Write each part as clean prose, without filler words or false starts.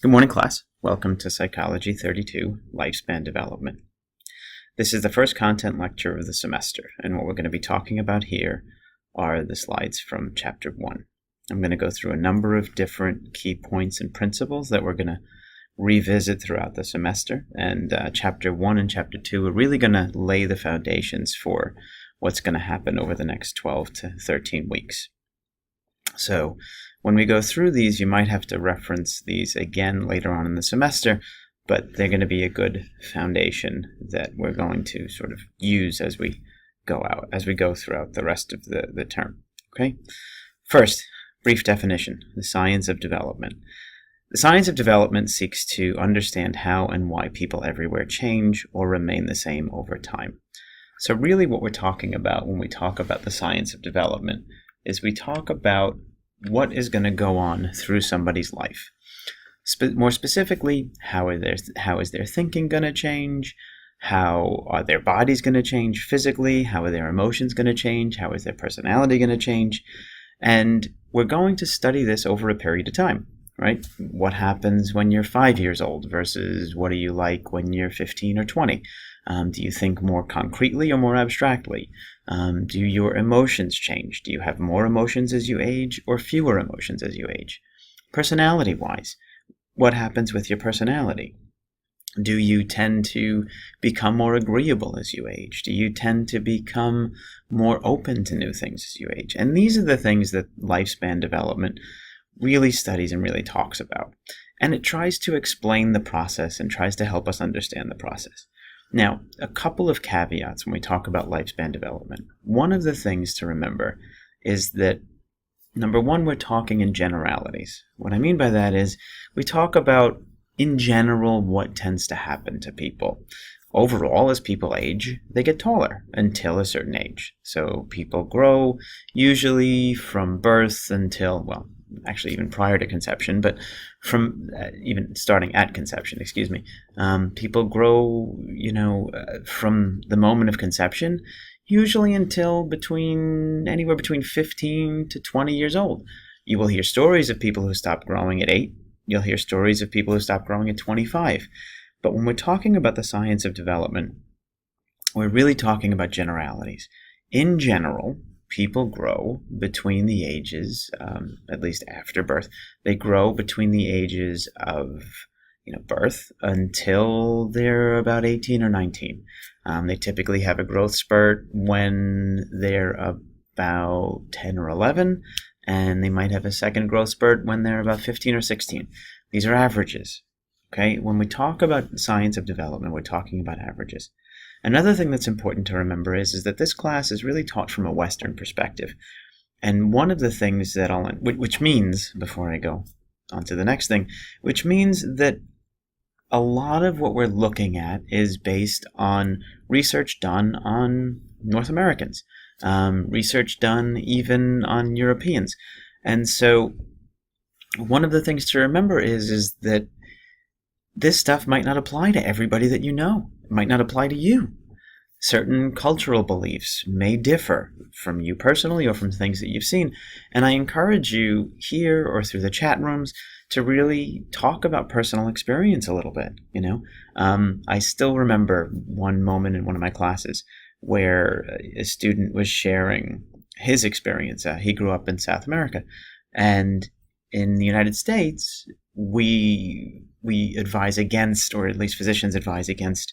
Good morning, class. Welcome to Psychology 32, Lifespan Development. This is the first content lecture of the semester, and what we're going to be talking about here are the slides from Chapter 1. I'm going to go through a number of different key points and principles that we're going to revisit throughout the semester, and Chapter 1 and Chapter 2 are really going to lay the foundations for what's going to happen over the next 12 to 13 weeks. So when we go through these, you might have to reference these again later on in the semester, but they're going to be a good foundation that we're going to sort of use as we go throughout the rest of the term. Okay? First, brief definition: the science of development. The science of development seeks to understand how and why people everywhere change or remain the same over time. So really what we're talking about when we talk about the science of development is we talk about what is going to go on through somebody's life. More specifically, how is their thinking going to change? How are their bodies going to change physically? How are their emotions going to change? How is their personality going to change? And we're going to study this over a period of time, right? What happens when you're 5 years old versus what are you like when you're 15 or 20? Do you think more concretely or more abstractly? Do your emotions change? Do you have more emotions as you age or fewer emotions as you age? Personality-wise, what happens with your personality? Do you tend to become more agreeable as you age? Do you tend to become more open to new things as you age? And these are the things that lifespan development really studies and really talks about. And it tries to explain the process and tries to help us understand the process. Now, a couple of caveats when we talk about lifespan development. One of the things to remember is that, number one, we're talking in generalities. What I mean by that is we talk about, in general, what tends to happen to people. Overall, as people age, they get taller until a certain age. So people grow usually from birth until, well, actually even prior to conception, but from even starting at conception, people grow, from the moment of conception, usually until anywhere between 15 to 20 years old. You will hear stories of people who stop growing at 8. You'll hear stories of people who stop growing at 25. But when we're talking about the science of development, we're really talking about generalities. In general, people grow between the ages, at least after birth, they grow between the ages of birth until they're about 18 or 19. They typically have a growth spurt when they're about 10 or 11, and they might have a second growth spurt when they're about 15 or 16. These are averages. Okay? When we talk about science of development, we're talking about averages. Another thing that's important to remember is that this class is really taught from a Western perspective. And one of the things that which means, before I go on to the next thing, which means that a lot of what we're looking at is based on research done on North Americans, research done even on Europeans. And so one of the things to remember is that this stuff might not apply to everybody that you know. It might not apply to you. Certain cultural beliefs may differ from you personally or from things that you've seen. And I encourage you here or through the chat rooms to really talk about personal experience a little bit. I still remember one moment in one of my classes where a student was sharing his experience. He grew up in South America. And in the United States, we advise against, or at least physicians advise against,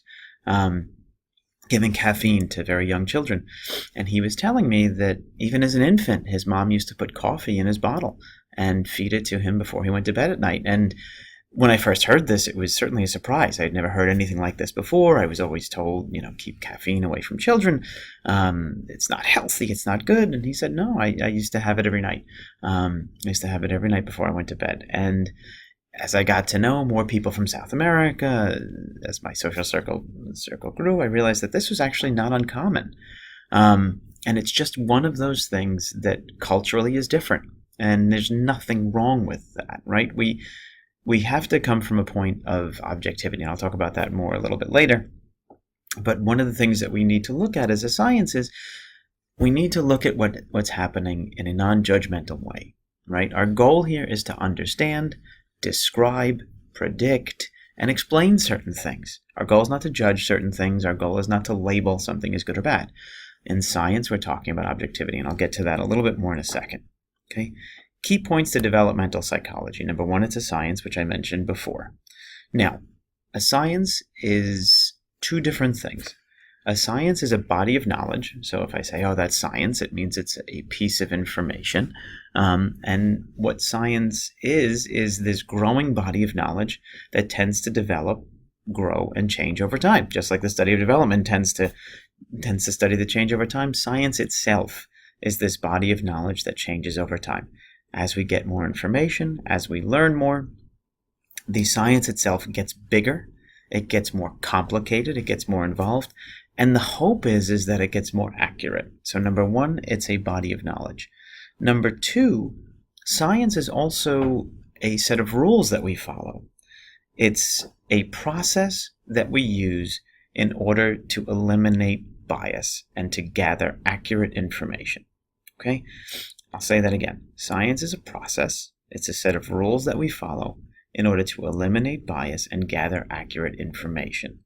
giving caffeine to very young children. And he was telling me that even as an infant, his mom used to put coffee in his bottle and feed it to him before he went to bed at night. And when I first heard this, it was certainly a surprise. I'd never heard anything like this before. I was always told, keep caffeine away from children. It's not healthy. It's not good. And he said, no, I used to have it every night. I used to have it every night before I went to bed. And as I got to know more people from South America, as my social circle grew, I realized that this was actually not uncommon. And it's just one of those things that culturally is different. And there's nothing wrong with that, right? We have to come from a point of objectivity, and I'll talk about that more a little bit later. But one of the things that we need to look at as a science is we need to look at what's happening in a non-judgmental way, right? Our goal here is to understand, describe, predict, and explain certain things. Our goal is not to judge certain things. Our goal is not to label something as good or bad. In science, we're talking about objectivity, and I'll get to that a little bit more in a second. Okay? Key points to developmental psychology. Number one, it's a science, which I mentioned before. Now, a science is two different things. A science is a body of knowledge. So if I say, oh, that's science, it means it's a piece of information. And what science is this growing body of knowledge that tends to develop, grow, and change over time. Just like the study of development tends to study the change over time, science itself is this body of knowledge that changes over time. As we get more information, as we learn more, the science itself gets bigger, it gets more complicated, it gets more involved, and the hope is that it gets more accurate. So number one, it's a body of knowledge. Number two, science is also a set of rules that we follow. It's a process that we use in order to eliminate bias and to gather accurate information. Okay? I'll say that again. Science is a process. It's a set of rules that we follow in order to eliminate bias and gather accurate information.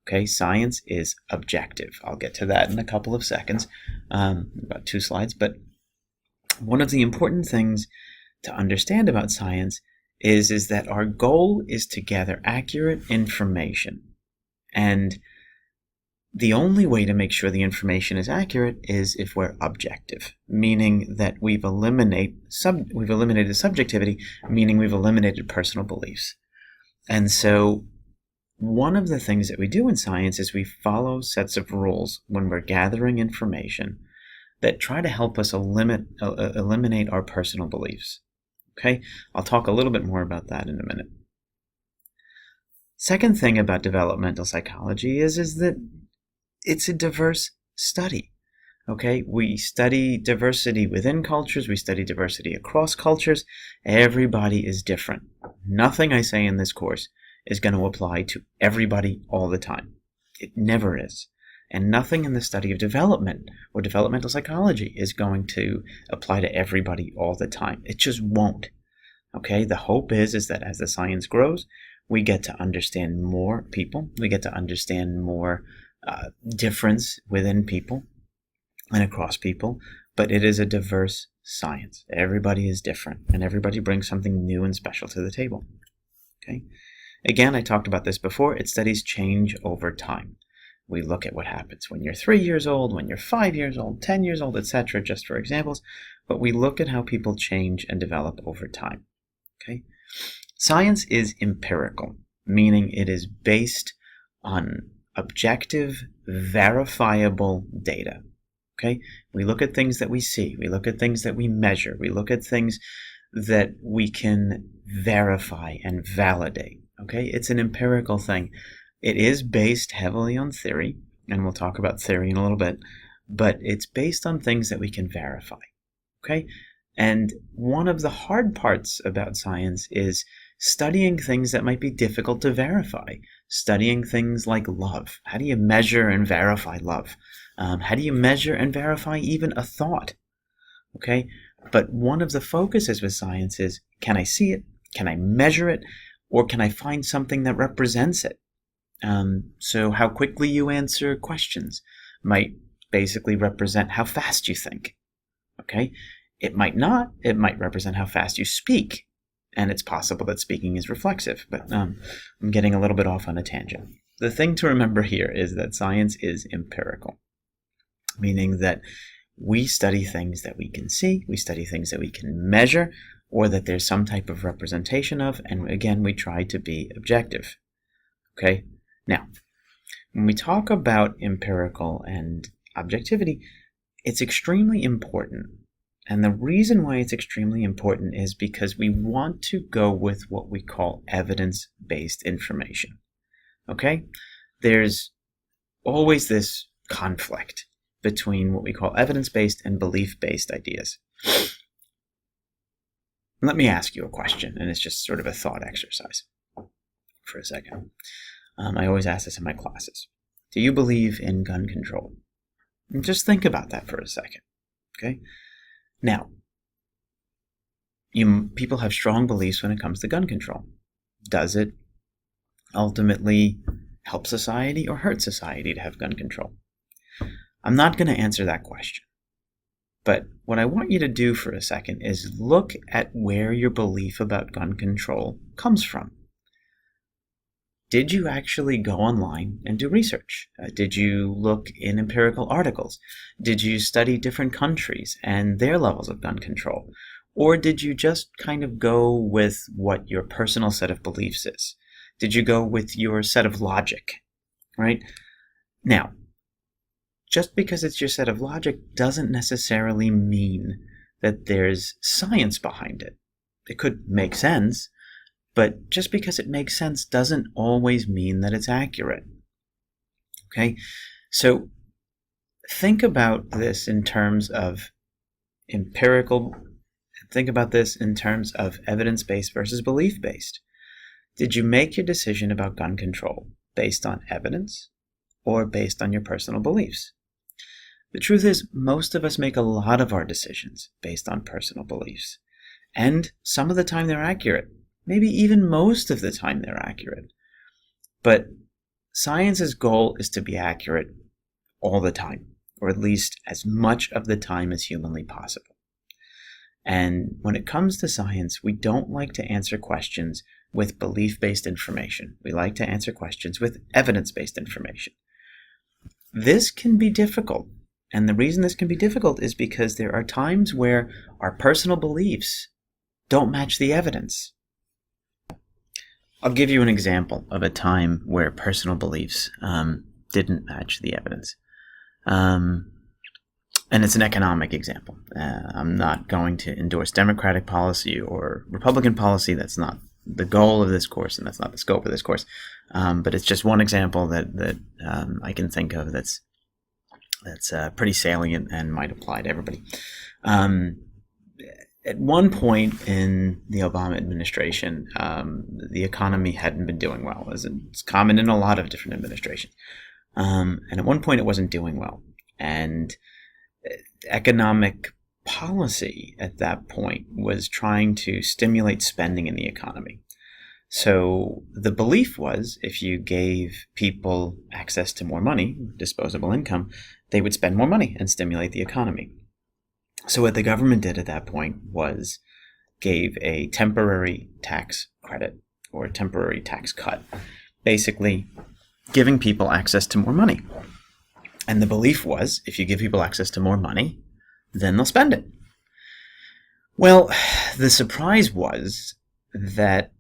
Okay, science is objective. I'll get to that in a couple of seconds, about 2 slides. But one of the important things to understand about science is that our goal is to gather accurate information. And the only way to make sure the information is accurate is if we're objective, meaning that we've eliminated subjectivity, meaning we've eliminated personal beliefs. And so one of the things that we do in science is we follow sets of rules when we're gathering information that try to help us eliminate our personal beliefs. Okay? I'll talk a little bit more about that in a minute. Second thing about developmental psychology is that it's a diverse study. Okay? We study diversity within cultures, we study diversity across cultures. Everybody is different. Nothing I say in this course is going to apply to everybody all the time. It never is. And nothing in the study of development or developmental psychology is going to apply to everybody all the time. It just won't. Okay? The hope is that as the science grows, we get to understand more people. We get to understand more difference within people and across people. But it is a diverse science. Everybody is different, and everybody brings something new and special to the table. Okay? Again, I talked about this before. It studies change over time. We look at what happens when you're 3 years old, when you're 5 years old, 10 years old, etc., just for examples. But we look at how people change and develop over time. Okay? Science is empirical, meaning it is based on objective, verifiable data. Okay? We look at things that we see. We look at things that we measure. We look at things that we can verify and validate. Okay? It's an empirical thing. It is based heavily on theory, and we'll talk about theory in a little bit, but it's based on things that we can verify. Okay? And one of the hard parts about science is studying things that might be difficult to verify. Studying things like love. How do you measure and verify love? How do you measure and verify even a thought? Okay? But one of the focuses with science is, can I see it? Can I measure it? Or can I find something that represents it? So how quickly you answer questions might basically represent how fast you think. Okay? It might not. It might represent how fast you speak. And it's possible that speaking is reflexive. But I'm getting a little bit off on a tangent. The thing to remember here is that science is empirical, meaning that we study things that we can see, we study things that we can measure, or that there's some type of representation of, and again, we try to be objective. Okay? Now, when we talk about empirical and objectivity, it's extremely important. And the reason why it's extremely important is because we want to go with what we call evidence-based information. Okay? There's always this conflict between what we call evidence-based and belief-based ideas. Let me ask you a question, and it's just sort of a thought exercise for a second. I always ask this in my classes. Do you believe in gun control? And just think about that for a second. Okay? Now, people have strong beliefs when it comes to gun control. Does it ultimately help society or hurt society to have gun control? I'm not going to answer that question. But what I want you to do for a second is look at where your belief about gun control comes from. Did you actually go online and do research? Did you look in empirical articles? Did you study different countries and their levels of gun control? Or did you just kind of go with what your personal set of beliefs is? Did you go with your set of logic, right? Now, just because it's your set of logic doesn't necessarily mean that there's science behind it. It could make sense, but just because it makes sense doesn't always mean that it's accurate. Okay? So think about this in terms of evidence-based versus belief-based. Did you make your decision about gun control based on evidence or based on your personal beliefs? The truth is, most of us make a lot of our decisions based on personal beliefs. And some of the time they're accurate. Maybe even most of the time they're accurate. But science's goal is to be accurate all the time, or at least as much of the time as humanly possible. And when it comes to science, we don't like to answer questions with belief-based information. We like to answer questions with evidence-based information. This can be difficult. And the reason this can be difficult is because there are times where our personal beliefs don't match the evidence. I'll give you an example of a time where personal beliefs didn't match the evidence. And it's an economic example. I'm not going to endorse Democratic policy or Republican policy. That's not the goal of this course, and that's not the scope of this course. But it's just one example that I can think of that's pretty salient and might apply to everybody. At one point in the Obama administration, the economy hadn't been doing well, as it's common in a lot of different administrations. And at one point it wasn't doing well. And economic policy at that point was trying to stimulate spending in the economy. So the belief was if you gave people access to more money, disposable income, they would spend more money and stimulate the economy. So what the government did at that point was gave a temporary tax credit or a temporary tax cut, basically giving people access to more money. And the belief was if you give people access to more money, then they'll spend it. Well, the surprise was that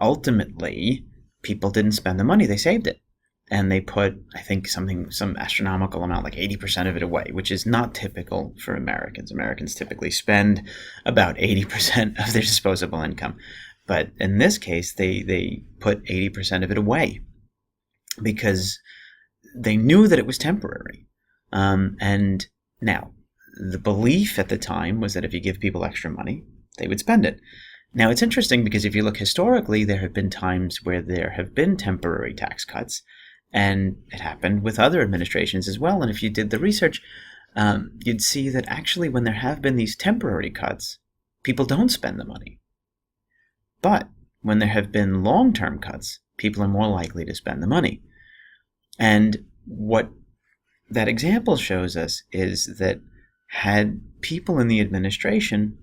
ultimately people didn't spend the money, they saved it. And they put, I think, some astronomical amount, like 80% of it away, which is not typical for Americans. Americans typically spend about 80% of their disposable income. But in this case, they put 80% of it away because they knew that it was temporary. And now, the belief at the time was that if you give people extra money, they would spend it. Now, it's interesting because if you look historically, there have been times where there have been temporary tax cuts, and it happened with other administrations as well. And if you did the research, you'd see that actually when there have been these temporary cuts, people don't spend the money. But when there have been long-term cuts, people are more likely to spend the money. And what that example shows us is that had people in the administration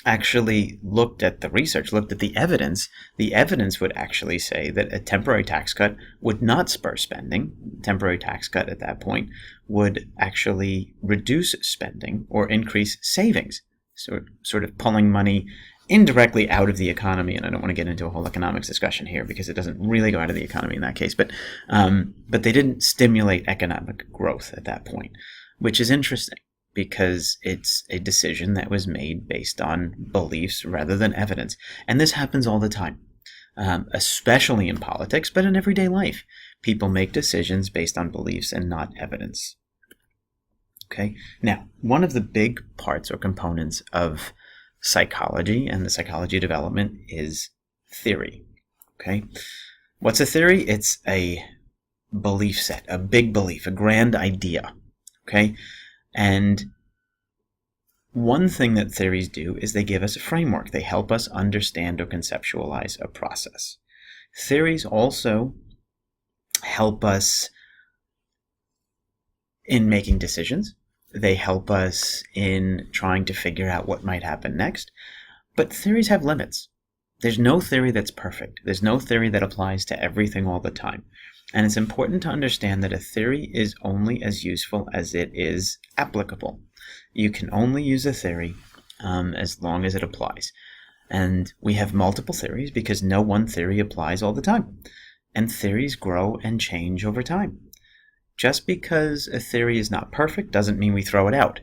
actually looked at the research, looked at the evidence would actually say that a temporary tax cut would not spur spending. Temporary tax cut at that point would actually reduce spending or increase savings, so sort of pulling money indirectly out of the economy. And I don't want to get into a whole economics discussion here because it doesn't really go out of the economy in that case. But they didn't stimulate economic growth at that point, which is interesting, because it's a decision that was made based on beliefs rather than evidence. And this happens all the time, especially in politics, but in everyday life. People make decisions based on beliefs and not evidence. Okay. Now, one of the big parts or components of psychology and the psychology development is theory. Okay. What's a theory? It's a belief set, a big belief, a grand idea. Okay. And one thing that theories do is they give us a framework. They help us understand or conceptualize a process. Theories also help us in making decisions. They help us in trying to figure out what might happen next. But theories have limits. There's no theory that's perfect. There's no theory that applies to everything all the time. And it's important to understand that a theory is only as useful as it is applicable. You can only use a theory as long as it applies. And we have multiple theories because no one theory applies all the time. And theories grow and change over time. Just because a theory is not perfect doesn't mean we throw it out.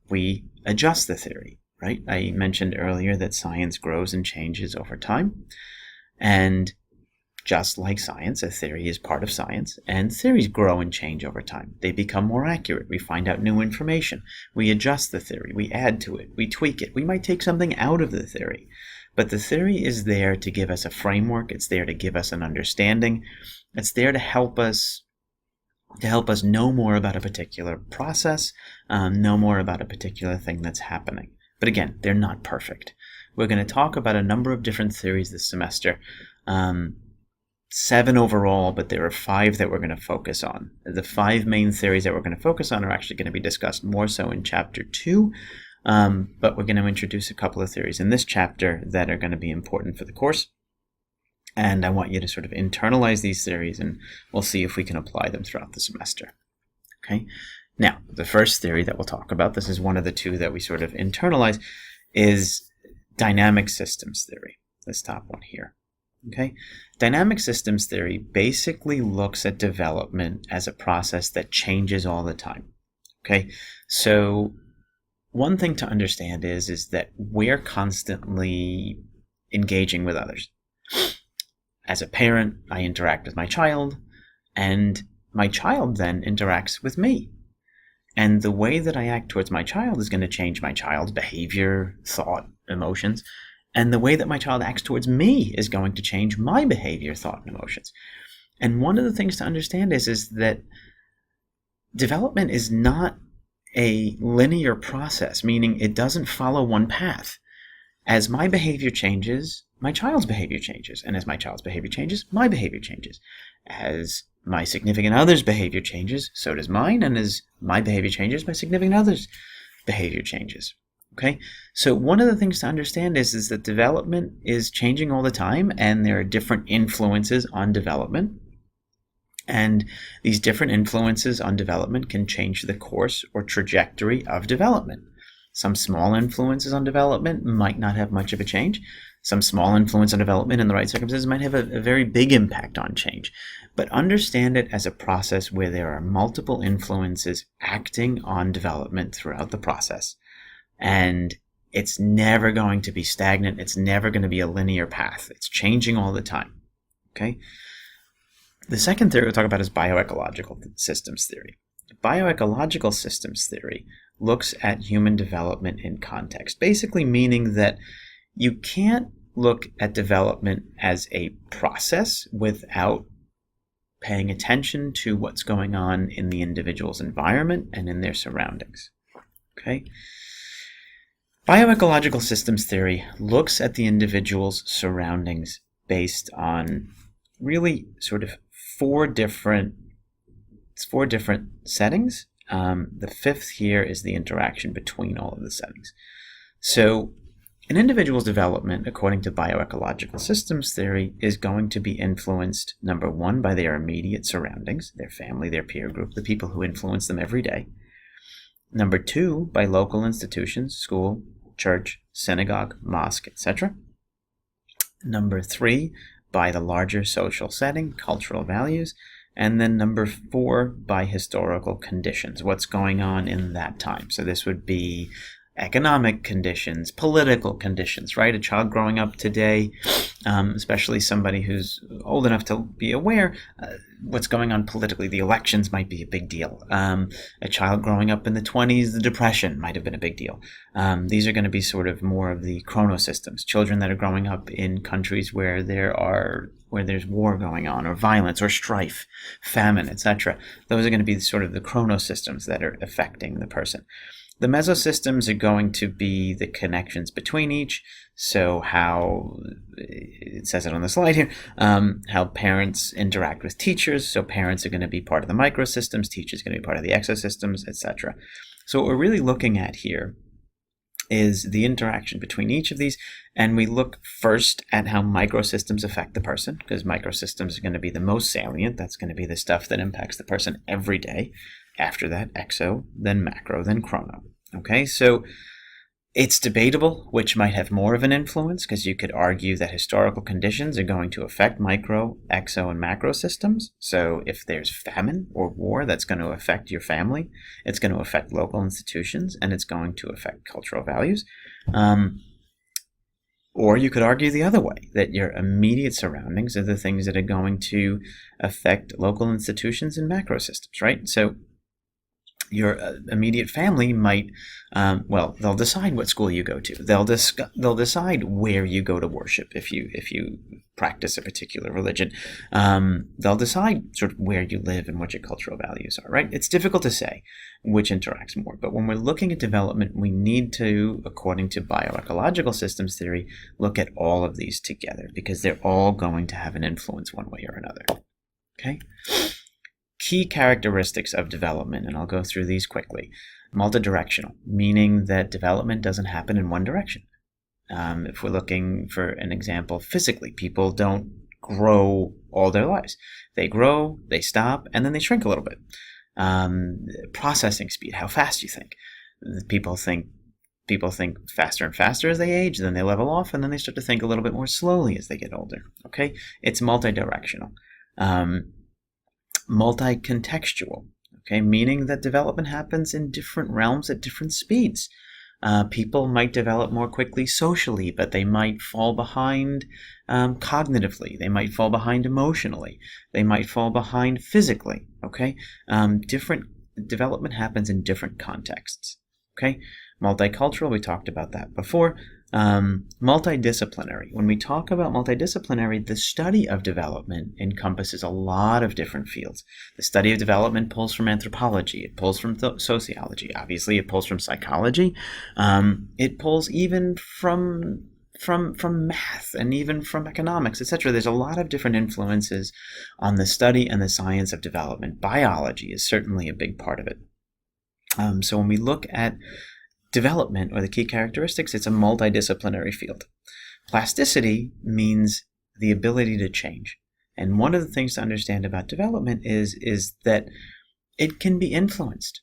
We adjust the theory, right? I mentioned earlier that science grows and changes over time. And just like science, a theory is part of science, and theories grow and change over time. They become more accurate. We find out new information. We adjust the theory. We add to it. We tweak it. We might take something out of the theory. But the theory is there to give us a framework. It's there to give us an understanding. It's there to help us know more about a particular process, know more about a particular thing that's happening. But again, they're not perfect. We're going to talk about a number of different theories this semester. 7 overall, but there are 5 that we're going to focus on. The 5 main theories that we're going to focus on are actually going to be discussed more so in Chapter 2, but we're going to introduce a couple of theories in this chapter that are going to be important for the course. And I want you to sort of internalize these theories, and we'll see if we can apply them throughout the semester. Okay. Now, the first theory that we'll talk about, this is one of the 2 that we sort of internalize, is dynamic systems theory, this top one here. Okay, dynamic systems theory basically looks at development as a process that changes all the time. Okay, so one thing to understand is that we're constantly engaging with others. As a parent, I interact with my child, and my child then interacts with me. And the way that I act towards my child is going to change my child's behavior, thought, emotions. And the way that my child acts towards me is going to change my behavior, thought, and emotions. And one of the things to understand is that development is not a linear process, meaning it doesn't follow one path. As my behavior changes, my child's behavior changes. And as my child's behavior changes, my behavior changes. As my significant other's behavior changes, so does mine. And as my behavior changes, my significant other's behavior changes. Okay, so one of the things to understand is that development is changing all the time, and there are different influences on development. And these different influences on development can change the course or trajectory of development. Some small influences on development might not have much of a change. Some small influence on development in the right circumstances might have a very big impact on change. But understand it as a process where there are multiple influences acting on development throughout the process. And it's never going to be stagnant. It's never going to be a linear path. It's changing all the time. Okay. The second theory we'll talk about is bioecological systems theory. Bioecological systems theory looks at human development in context, basically meaning that you can't look at development as a process without paying attention to what's going on in the individual's environment and in their surroundings. Okay. Bioecological systems theory looks at the individual's surroundings based on really sort of four different settings. The 5th here is the interaction between all of the settings. So an individual's development, according to bioecological systems theory, is going to be influenced, number 1, by their immediate surroundings, their family, their peer group, the people who influence them every day. Number 2, by local institutions, school, church, synagogue, mosque, etc. Number 3, by the larger social setting, cultural values. And then number 4, by historical conditions, what's going on in that time. So this would be economic conditions, political conditions, right? A child growing up today, especially somebody who's old enough to be aware what's going on politically. The elections might be a big deal. A child growing up in the 20s, the Depression might have been a big deal. These are going to be sort of more of the chronosystems. Children that are growing up in countries where there's war going on, or violence, or strife, famine, etc. Those are going to be sort of the chronosystems that are affecting the person. The mesosystems are going to be the connections between each. So how, it says it on the slide here, how parents interact with teachers. So parents are going to be part of the microsystems, teachers are going to be part of the exosystems, etc. So what we're really looking at here is the interaction between each of these, and we look first at how microsystems affect the person, because microsystems are going to be the most salient. That's going to be the stuff that impacts the person every day. After that, exo, then macro, then chrono. Okay, so it's debatable which might have more of an influence, because you could argue that historical conditions are going to affect micro, exo, and macro systems. So if there's famine or war, that's going to affect your family. It's going to affect local institutions, and it's going to affect cultural values. Or you could argue the other way, that your immediate surroundings are the things that are going to affect local institutions and macro systems, right? So your immediate family might, they'll decide what school you go to. They'll decide where you go to worship if you practice a particular religion. They'll decide sort of where you live and what your cultural values are, right? It's difficult to say which interacts more, but when we're looking at development, we need to, according to bioecological systems theory, look at all of these together, because they're all going to have an influence one way or another. Okay? Key characteristics of development, and I'll go through these quickly. Multidirectional, meaning that development doesn't happen in one direction. If we're looking for an example physically, people don't grow all their lives. They grow, they stop, and then they shrink a little bit. Processing speed, how fast you think. People think faster and faster as they age, then they level off, and then they start to think a little bit more slowly as they get older. Okay, it's multidirectional. Multi-contextual, okay, meaning that development happens in different realms at different speeds. People might develop more quickly socially, but they might fall behind cognitively. They might fall behind emotionally. They might fall behind physically, okay? Different development happens in different contexts, okay? Multicultural, we talked about that before. Multidisciplinary. When we talk about multidisciplinary, the study of development encompasses a lot of different fields. The study of development pulls from anthropology. It pulls from sociology. Obviously, it pulls from psychology. It pulls even from math and even from economics, etc. There's a lot of different influences on the study and the science of development. Biology is certainly a big part of it. So when we look at development, or the key characteristics, it's a multidisciplinary field. Plasticity means the ability to change. And one of the things to understand about development is that it can be influenced.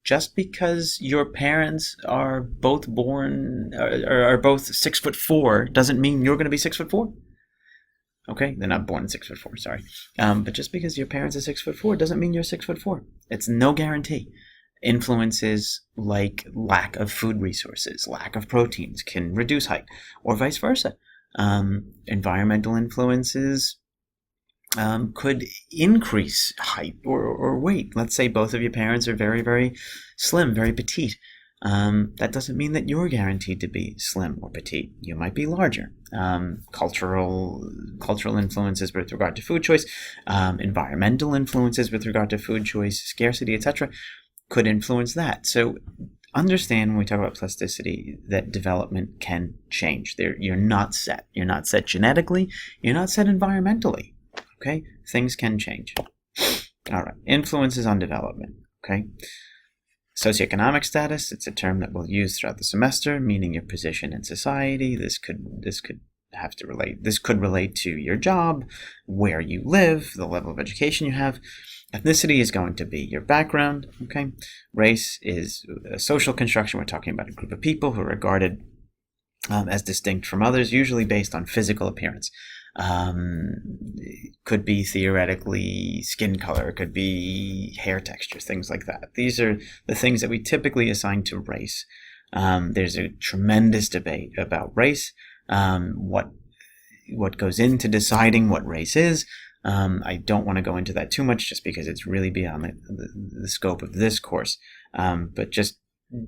Just because your parents are both born, or are both 6'4", doesn't mean you're going to be 6'4". Okay, they're not born 6'4", sorry. But just because your parents are 6'4" doesn't mean you're 6'4". It's no guarantee. Influences like lack of food resources, lack of proteins can reduce height, or vice versa. Environmental influences could increase height or weight. Let's say both of your parents are very, very slim, very petite. That doesn't mean that you're guaranteed to be slim or petite. You might be larger. Cultural influences with regard to food choice, environmental influences with regard to food choice, scarcity, etc., could influence that. So understand when we talk about plasticity that development can change. You're not set. You're not set genetically. You're not set environmentally. Okay? Things can change. All right. Influences on development. Okay? Socioeconomic status, it's a term that we'll use throughout the semester, meaning your position in society. This could relate to your job, where you live, the level of education you have. Ethnicity is going to be your background, okay? Race is a social construction. We're talking about a group of people who are regarded as distinct from others, usually based on physical appearance. It could be theoretically skin color, it could be hair texture, things like that. These are the things that we typically assign to race. There's a tremendous debate about race, what goes into deciding what race is. I don't want to go into that too much just because it's really beyond the scope of this course. But just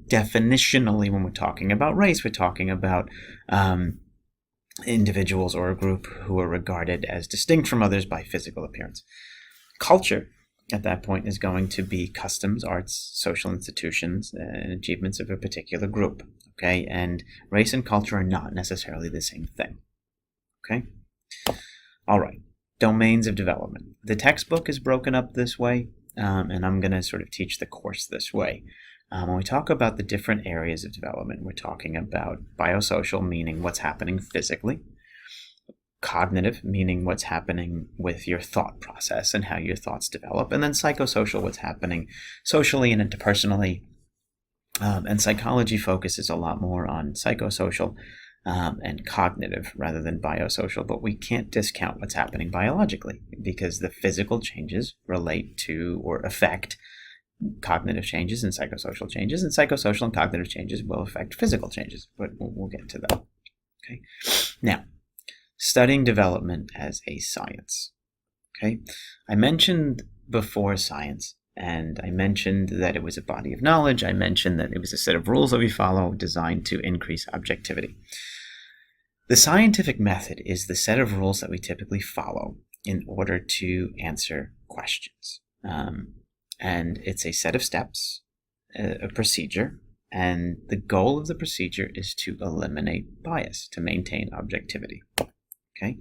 definitionally, when we're talking about race, we're talking about individuals or a group who are regarded as distinct from others by physical appearance. Culture. at that point is going to be customs, arts, social institutions, and achievements of a particular group. Okay, and race and culture are not necessarily the same thing. Okay, all right. Domains of development. The textbook is broken up this way, and I'm going to sort of teach the course this way. When we talk about the different areas of development, we're talking about biosocial, meaning what's happening physically, cognitive, meaning what's happening with your thought process and how your thoughts develop, and then psychosocial, what's happening socially and interpersonally. And psychology focuses a lot more on psychosocial and cognitive rather than biosocial, but we can't discount what's happening biologically because the physical changes relate to or affect cognitive changes and psychosocial changes, and psychosocial and cognitive changes will affect physical changes, but we'll get to that. Okay. Now, studying development as a science. Okay, I mentioned before science, and I mentioned that it was a body of knowledge. I mentioned that it was a set of rules that we follow designed to increase objectivity. The scientific method is the set of rules that we typically follow in order to answer questions. And it's a set of steps, a procedure, and the goal of the procedure is to eliminate bias, to maintain objectivity. Okay,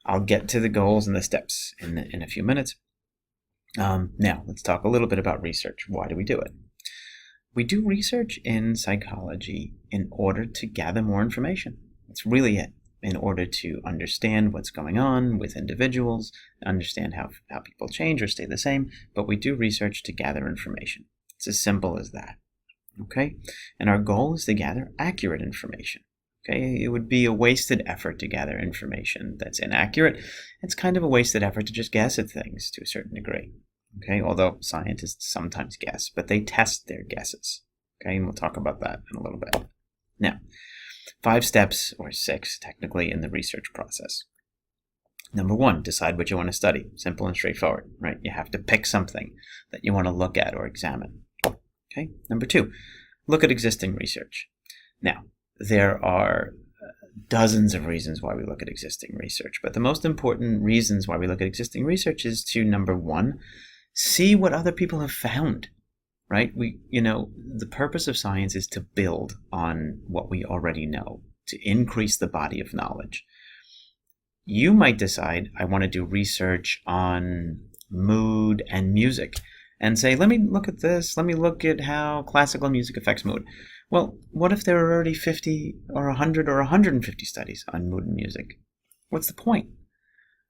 I'll get to the goals and the steps in a few minutes. Now, let's talk a little bit about research. Why do we do it? We do research in psychology in order to gather more information. That's really it. In order to understand what's going on with individuals, understand how people change or stay the same, but we do research to gather information. It's as simple as that. Okay? And our goal is to gather accurate information. Okay, it would be a wasted effort to gather information that's inaccurate. It's kind of a wasted effort to just guess at things to a certain degree. Okay, although scientists sometimes guess, but they test their guesses. Okay, and we'll talk about that in a little bit. Now, 5 steps, or 6 technically, in the research process. Number 1, decide what you want to study. Simple and straightforward, right? You have to pick something that you want to look at or examine. Okay, number 2, look at existing research. Now, there are dozens of reasons why we look at existing research, but the most important reasons why we look at existing research is to, number 1, see what other people have found, right? The purpose of science is to build on what we already know, to increase the body of knowledge. You might decide, I want to do research on mood and music, and say, let me look at this, let me look at how classical music affects mood. Well, what if there are already 50 or 100 or 150 studies on mood and music? What's the point,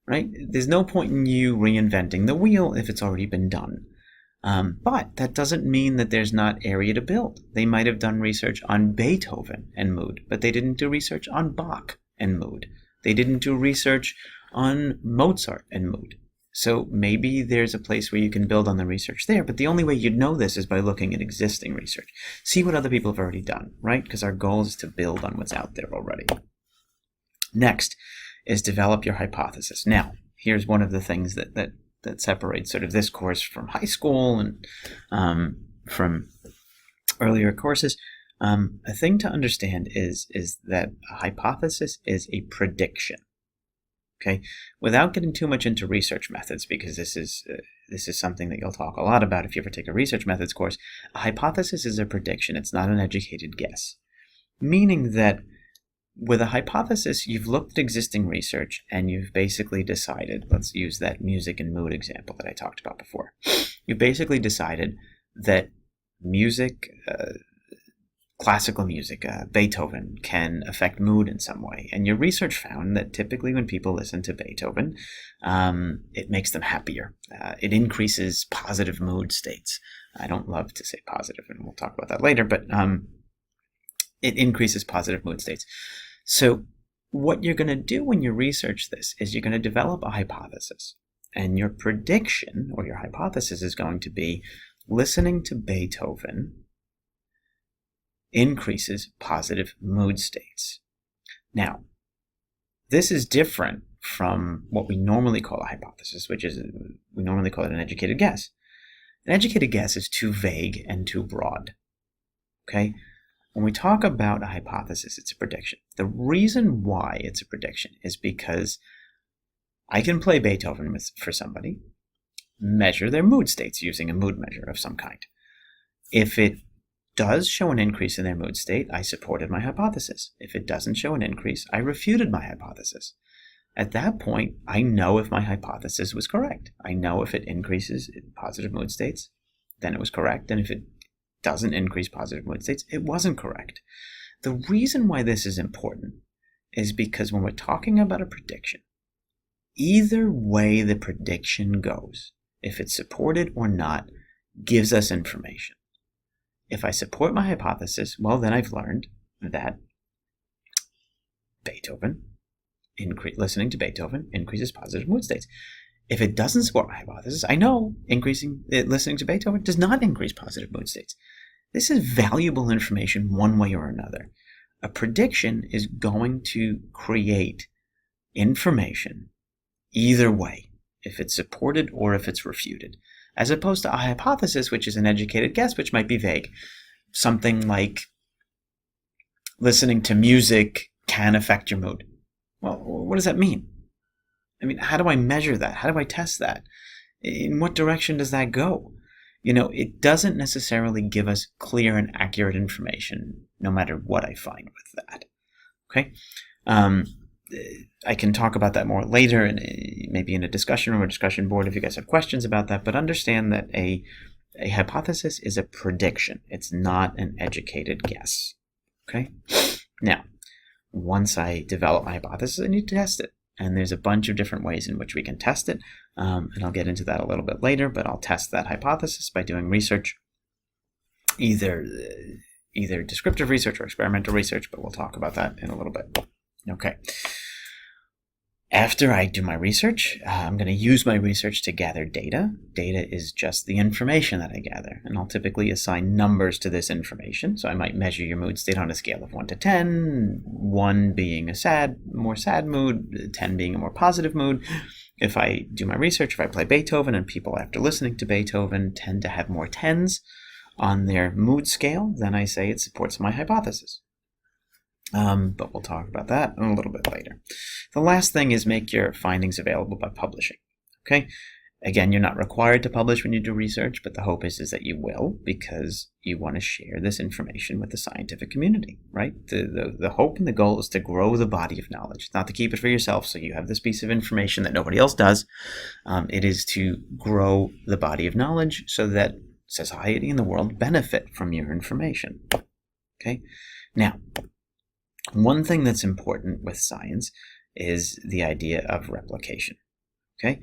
right? There's no point in you reinventing the wheel if it's already been done. But that doesn't mean that there's not area to build. They might have done research on Beethoven and mood, but they didn't do research on Bach and mood. They didn't do research on Mozart and mood. So maybe there's a place where you can build on the research there, but the only way you'd know this is by looking at existing research. See what other people have already done, right? Because our goal is to build on what's out there already. Next is develop your hypothesis. Now, here's one of the things that separates sort of this course from high school and from earlier courses. A thing to understand is that a hypothesis is a prediction. Okay, without getting too much into research methods, because this is something that you'll talk a lot about if you ever take a research methods course, a hypothesis is a prediction. It's not an educated guess. Meaning that with a hypothesis, you've looked at existing research and you've basically decided, let's use that music and mood example that I talked about before. You basically decided that music, classical music, Beethoven, can affect mood in some way. And your research found that typically when people listen to Beethoven, it makes them happier. It increases positive mood states. I don't love to say positive, and we'll talk about that later, but it increases positive mood states. So what you're going to do when you research this is you're going to develop a hypothesis. And your prediction, or your hypothesis, is going to be listening to Beethoven increases positive mood states. Now, this is different from what we normally call a hypothesis, which is, we normally call it an educated guess. An educated guess is too vague and too broad. Okay? When we talk about a hypothesis, it's a prediction. The reason why it's a prediction is because I can play Beethoven for somebody. measure their mood states using a mood measure of some kind. If it does show an increase in their mood state, I supported my hypothesis. If it doesn't show an increase, I refuted my hypothesis. At that point, I know if my hypothesis was correct. I know if it increases positive mood states, then it was correct. And if it doesn't increase positive mood states, it wasn't correct. The reason why this is important is because when we're talking about a prediction, either way the prediction goes, if it's supported or not, gives us information. If I support my hypothesis, well, then I've learned that listening to Beethoven increases positive mood states. If it doesn't support my hypothesis, I know listening to Beethoven does not increase positive mood states. This is valuable information one way or another. A prediction is going to create information either way, if it's supported or if it's refuted, as opposed to a hypothesis, which is an educated guess, which might be vague. Something like listening to music can affect your mood. Well, what does that mean? I mean, how do I measure that? How do I test that? In what direction does that go? It doesn't necessarily give us clear and accurate information, no matter what I find with that. Okay? I can talk about that more later, and maybe in a discussion room or discussion board if you guys have questions about that, but understand that a hypothesis is a prediction. It's not an educated guess. Okay? Now, once I develop my hypothesis, I need to test it. And there's a bunch of different ways in which we can test it. And I'll get into that a little bit later, but I'll test that hypothesis by doing research, either descriptive research or experimental research, but we'll talk about that in a little bit. Okay. After I do my research, I'm going to use my research to gather data. Data is just the information that I gather, and I'll typically assign numbers to this information. So I might measure your mood state on a scale of 1 to 10, 1 being a more sad mood, 10 being a more positive mood. If I do my research, if I play Beethoven, and people after listening to Beethoven tend to have more 10s on their mood scale, then I say it supports my hypothesis. But we'll talk about that a little bit later. The last thing is make your findings available by publishing. Okay? Again, you're not required to publish when you do research, but the hope is that you will, because you want to share this information with the scientific community, right? The hope and the goal is to grow the body of knowledge, not to keep it for yourself so you have this piece of information that nobody else does. It is to grow the body of knowledge so that society and the world benefit from your information. Okay? Now, one thing that's important with science is the idea of replication. Okay?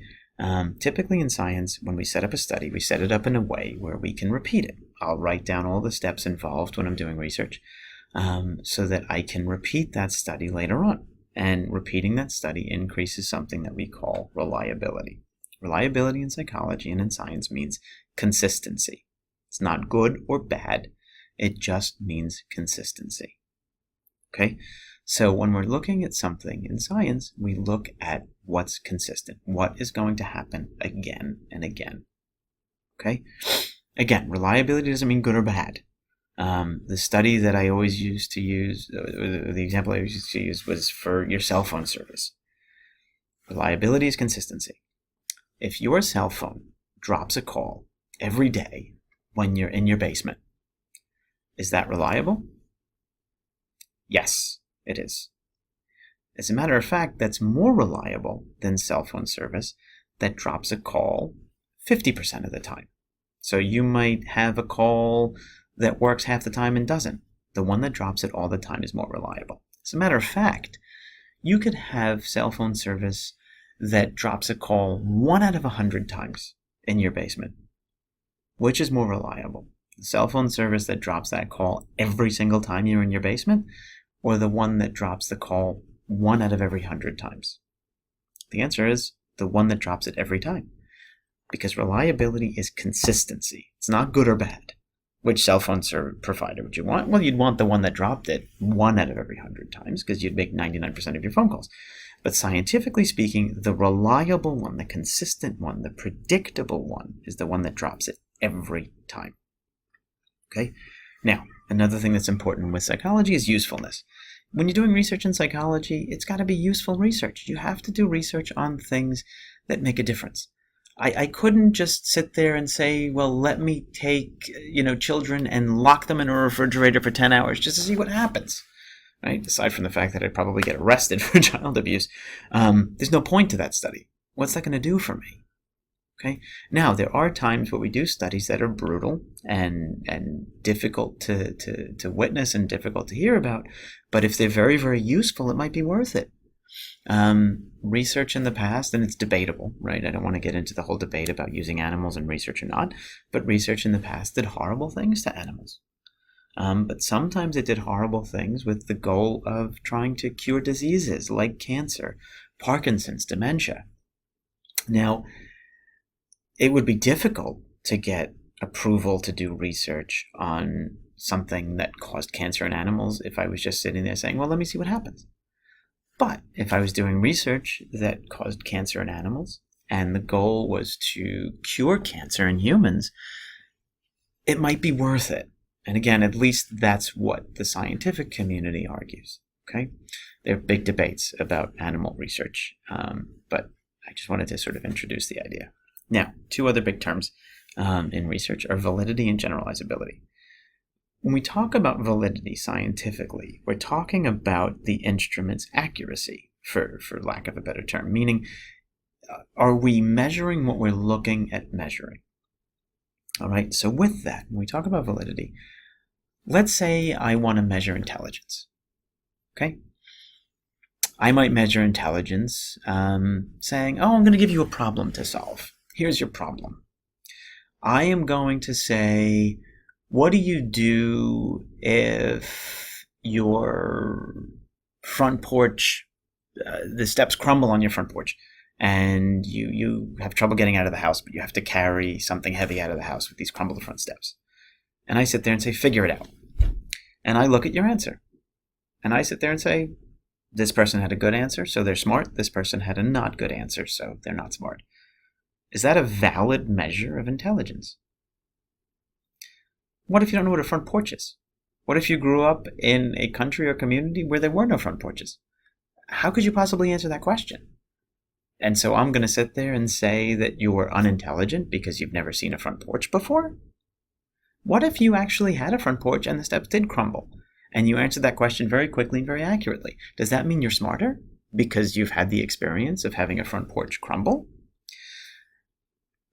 Typically in science, when we set up a study, we set it up in a way where we can repeat it. I'll write down all the steps involved when I'm doing research so that I can repeat that study later on. And repeating that study increases something that we call reliability. Reliability in psychology and in science means consistency. It's not good or bad. It just means consistency. Okay, so when we're looking at something in science, we look at what's consistent, what is going to happen again and again. Okay, again, reliability doesn't mean good or bad. The study that I always used to use, the example I used to use was for your cell phone service. Reliability is consistency. If your cell phone drops a call every day when you're in your basement, is that reliable? Yes, it is. As a matter of fact, that's more reliable than cell phone service that drops a call 50% of the time. So you might have a call that works half the time and doesn't. The one that drops it all the time is more reliable. As a matter of fact, you could have cell phone service that drops a call 1 out of 100 times in your basement. Which is more reliable? The cell phone service that drops that call every single time you're in your basement, or the one that drops the call 1 out of every 100 times? The answer is the one that drops it every time. Because reliability is consistency. It's not good or bad. Which cell phone provider would you want? Well, you'd want the one that dropped it 1 out of every 100 times, because you'd make 99% of your phone calls. But scientifically speaking, the reliable one, the consistent one, the predictable one is the one that drops it every time. Okay? Now, another thing that's important with psychology is usefulness. When you're doing research in psychology, it's got to be useful research. You have to do research on things that make a difference. I couldn't just sit there and say, well, let me take, children and lock them in a refrigerator for 10 hours just to see what happens. Right? Aside from the fact that I'd probably get arrested for child abuse, there's no point to that study. What's that going to do for me? Okay. Now, there are times where we do studies that are brutal and difficult to witness and difficult to hear about, but if they're very, very useful, it might be worth it. Research in the past, and it's debatable, right? I don't want to get into the whole debate about using animals in research or not, but research in the past did horrible things to animals. But sometimes it did horrible things with the goal of trying to cure diseases like cancer, Parkinson's, dementia. Now, it would be difficult to get approval to do research on something that caused cancer in animals if I was just sitting there saying, well, let me see what happens. But if I was doing research that caused cancer in animals and the goal was to cure cancer in humans, it might be worth it. And again, at least that's what the scientific community argues. Okay, there are big debates about animal research, but I just wanted to sort of introduce the idea. Now, two other big terms in research are validity and generalizability. When we talk about validity scientifically, we're talking about the instrument's accuracy, for lack of a better term, meaning are we measuring what we're looking at measuring? All right, so with that, when we talk about validity, let's say I want to measure intelligence. Okay? I might measure intelligence saying, I'm going to give you a problem to solve. Here's your problem. I am going to say, what do you do if your front porch, the steps crumble on your front porch, and you have trouble getting out of the house, but you have to carry something heavy out of the house with these crumbled front steps? And I sit there and say, figure it out. And I look at your answer. And I sit there and say, this person had a good answer, so they're smart. This person had a not good answer, so they're not smart. Is that a valid measure of intelligence? What if you don't know what a front porch is? What if you grew up in a country or community where there were no front porches? How could you possibly answer that question? And so I'm going to sit there and say that you were unintelligent because you've never seen a front porch before? What if you actually had a front porch and the steps did crumble? And you answered that question very quickly and very accurately. Does that mean you're smarter because you've had the experience of having a front porch crumble?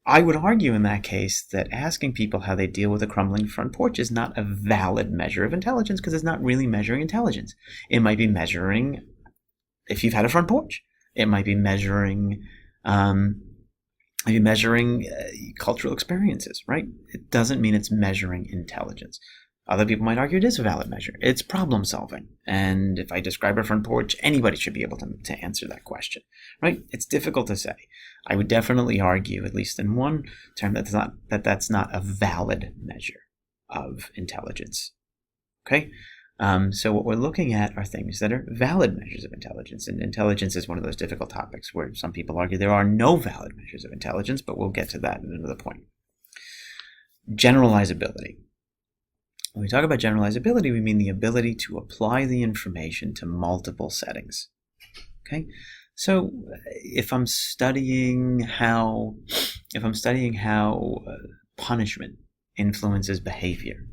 I would argue in that case that asking people how they deal with a crumbling front porch is not a valid measure of intelligence because it's not really measuring intelligence. It might be measuring if you've had a front porch. It might be measuring cultural experiences, right? It doesn't mean it's measuring intelligence. Other people might argue it is a valid measure. It's problem solving. And if I describe a front porch, anybody should be able to answer that question, right? It's difficult to say. I would definitely argue, at least in one term, that's not a valid measure of intelligence. Okay? So what we're looking at are things that are valid measures of intelligence. And intelligence is one of those difficult topics where some people argue there are no valid measures of intelligence, but we'll get to that at another point. Generalizability. When we talk about generalizability, we mean the ability to apply the information to multiple settings. Okay? So if I'm studying how punishment influences behavior,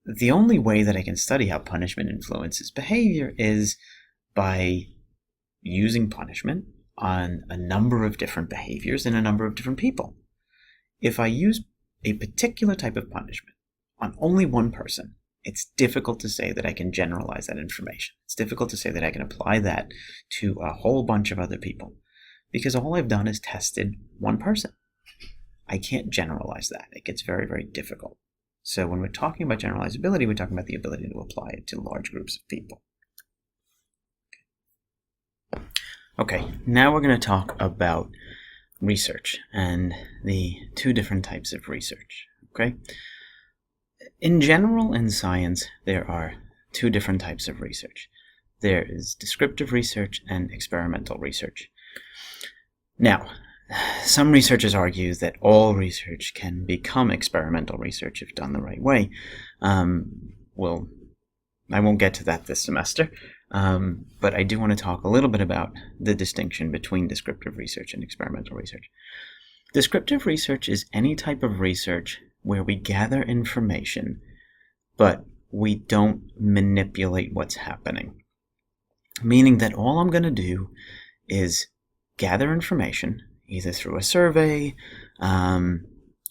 the only way that I can study how punishment influences behavior is by using punishment on a number of different behaviors in a number of different people. If I use a particular type of punishment on only one person, it's difficult to say that I can generalize that information. It's difficult to say that I can apply that to a whole bunch of other people because all I've done is tested one person. I can't generalize that. It gets very, very difficult. So when we're talking about generalizability, we're talking about the ability to apply it to large groups of people. Okay, now we're going to talk about research and the two different types of research. Okay? In general, in science, there are two different types of research. There is descriptive research and experimental research. Now, some researchers argue that all research can become experimental research if done the right way. I won't get to that this semester, But I do want to talk a little bit about the distinction between descriptive research and experimental research. Descriptive research is any type of research where we gather information, but we don't manipulate what's happening. Meaning that all I'm going to do is gather information, either through a survey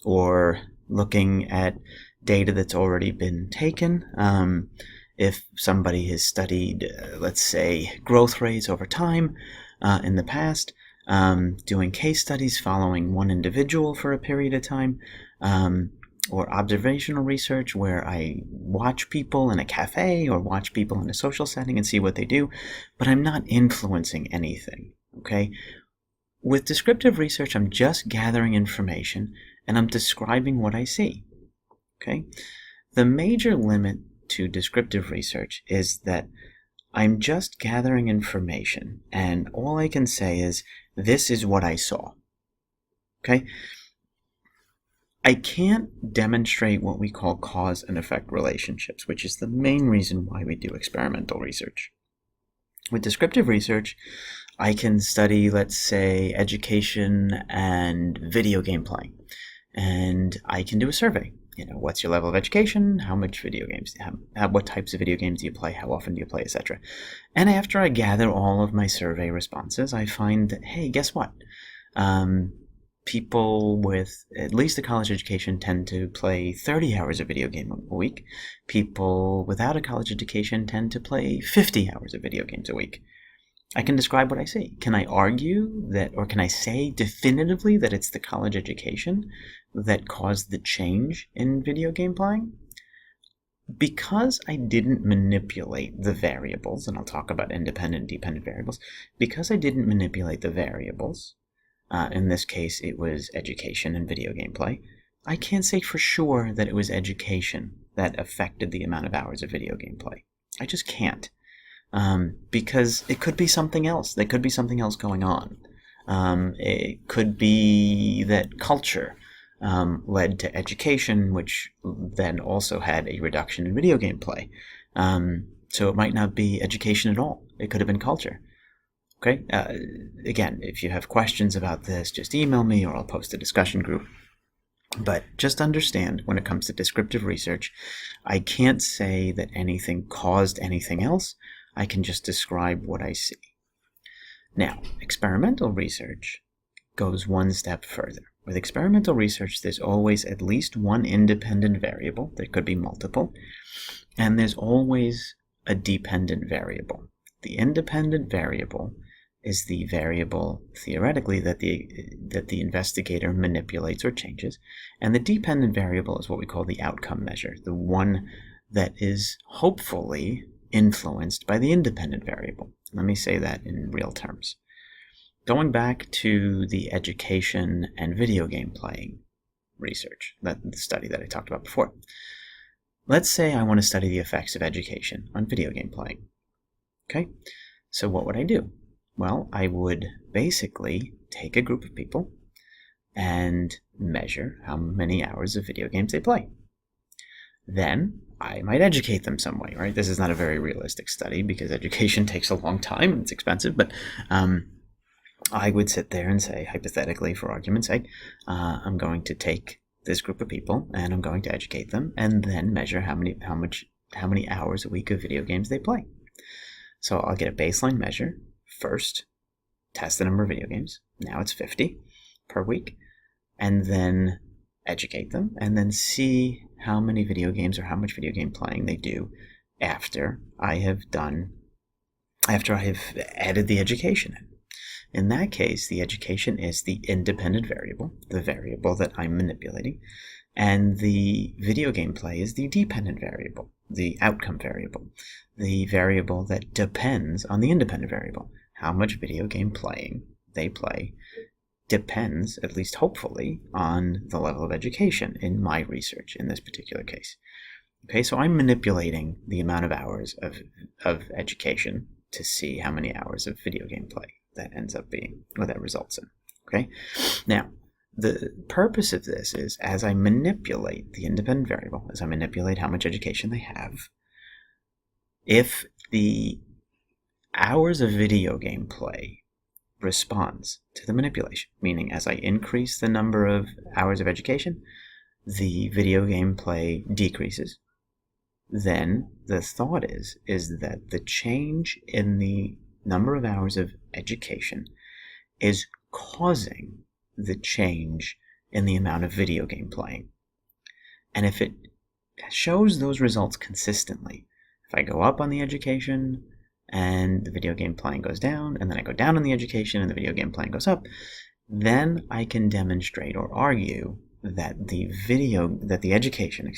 or looking at data that's already been taken. If somebody has studied, let's say, growth rates over time in the past, doing case studies following one individual for a period of time, or observational research where I watch people in a cafe or watch people in a social setting and see what they do, but I'm not influencing anything, okay? With descriptive research, I'm just gathering information and I'm describing what I see, okay? The major limit to descriptive research is that I'm just gathering information and all I can say is, this is what I saw, okay? I can't demonstrate what we call cause and effect relationships, which is the main reason why we do experimental research. With descriptive research, I can study, let's say, education and video game playing, and I can do a survey. What's your level of education? How much video games do you have? What types of video games do you play? How often do you play, etc.? And after I gather all of my survey responses, I find that, hey, guess what? People with at least a college education tend to play 30 hours of video game a week. People without a college education tend to play 50 hours of video games a week. I can describe what I see. Can I argue that, or can I say definitively that it's the college education that caused the change in video game playing? Because I didn't manipulate the variables, and I'll talk about independent and dependent variables, because I didn't manipulate the variables, in this case, it was education and video game play. I can't say for sure that it was education that affected the amount of hours of video game play. I just can't. Because it could be something else. There could be something else going on. It could be that culture led to education, which then also had a reduction in video game play. So it might not be education at all. It could have been culture. Okay, again, if you have questions about this, just email me or I'll post a discussion group. But just understand, when it comes to descriptive research, I can't say that anything caused anything else. I can just describe what I see. Now, experimental research goes one step further. With experimental research, there's always at least one independent variable. There could be multiple. And there's always a dependent variable. The independent variable is the variable, theoretically, that the investigator manipulates or changes. And the dependent variable is what we call the outcome measure, the one that is hopefully influenced by the independent variable. Let me say that in real terms. Going back to the education and video game playing research, the study that I talked about before. Let's say I want to study the effects of education on video game playing. Okay, so what would I do? Well, I would basically take a group of people and measure how many hours of video games they play. Then I might educate them some way, right? This is not a very realistic study because education takes a long time and it's expensive, but I would sit there and say, hypothetically, for argument's sake, I'm going to take this group of people and I'm going to educate them and then measure how many hours a week of video games they play. So I'll get a baseline measure. First, test the number of video games. Now it's 50 per week. And then educate them and then see how many video games or how much video game playing they do after I have added the education in. In that case, the education is the independent variable, the variable that I'm manipulating, and the video game play is the dependent variable, the outcome variable, the variable that depends on the independent variable. How much video game playing they play depends, at least hopefully, on the level of education in my research in this particular case. Okay, so I'm manipulating the amount of hours of education to see how many hours of video game play that ends up being, or that results in. Okay, now the purpose of this is, as I manipulate the independent variable, as I manipulate how much education they have, if the hours of video game play responds to the manipulation, meaning as I increase the number of hours of education, the video game play decreases. Then the thought is that the change in the number of hours of education is causing the change in the amount of video game playing. And if it shows those results consistently, if I go up on the education and the video game playing goes down, and then I go down on the education and the video game playing goes up, then I can demonstrate or argue that the education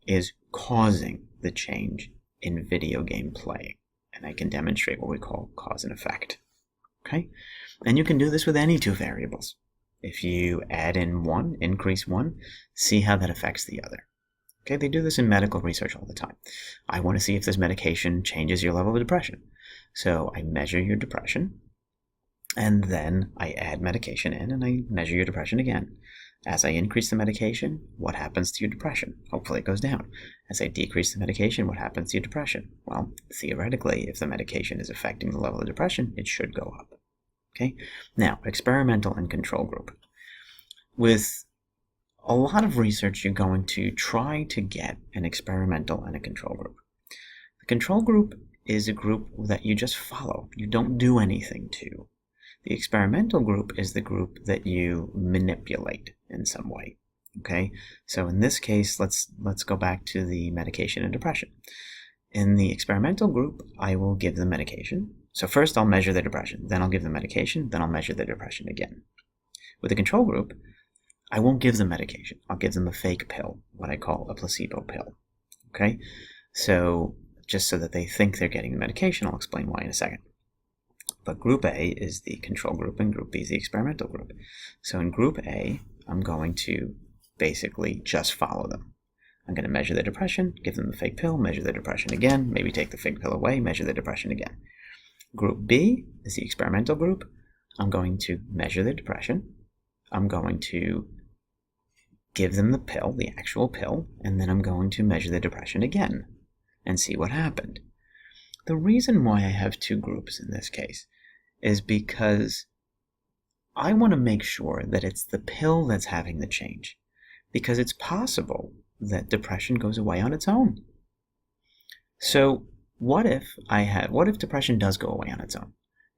is causing the change in video game playing. And I can demonstrate what we call cause and effect. Okay? And you can do this with any two variables. If you add in one, increase one, see how that affects the other. Okay, they do this in medical research all the time. I want to see if this medication changes your level of depression. So I measure your depression, and then I add medication in, and I measure your depression again. As I increase the medication, what happens to your depression? Hopefully it goes down. As I decrease the medication, what happens to your depression? Well, theoretically, if the medication is affecting the level of depression, it should go up. Okay? Now, experimental and control group. With a lot of research, you're going to try to get an experimental and a control group. The control group is a group that you just follow. You don't do anything to. The experimental group is the group that you manipulate in some way. Okay? So in this case, let's go back to the medication and depression. In the experimental group, I will give them medication. So first I'll measure their depression, then I'll give them medication, then I'll measure their depression again. With the control group, I won't give them medication. I'll give them a fake pill, what I call a placebo pill. Okay? So just so that they think they're getting the medication, I'll explain why in a second. But group A is the control group and group B is the experimental group. So in group A, I'm going to basically just follow them. I'm going to measure their depression, give them the fake pill, measure their depression again, maybe take the fake pill away, measure their depression again. Group B is the experimental group. I'm going to measure their depression. I'm going to give them the pill, the actual pill, and then I'm going to measure their depression again and see what happened. The reason why I have two groups in this case is because I want to make sure that it's the pill that's having the change, because it's possible that depression goes away on its own. So what if depression does go away on its own?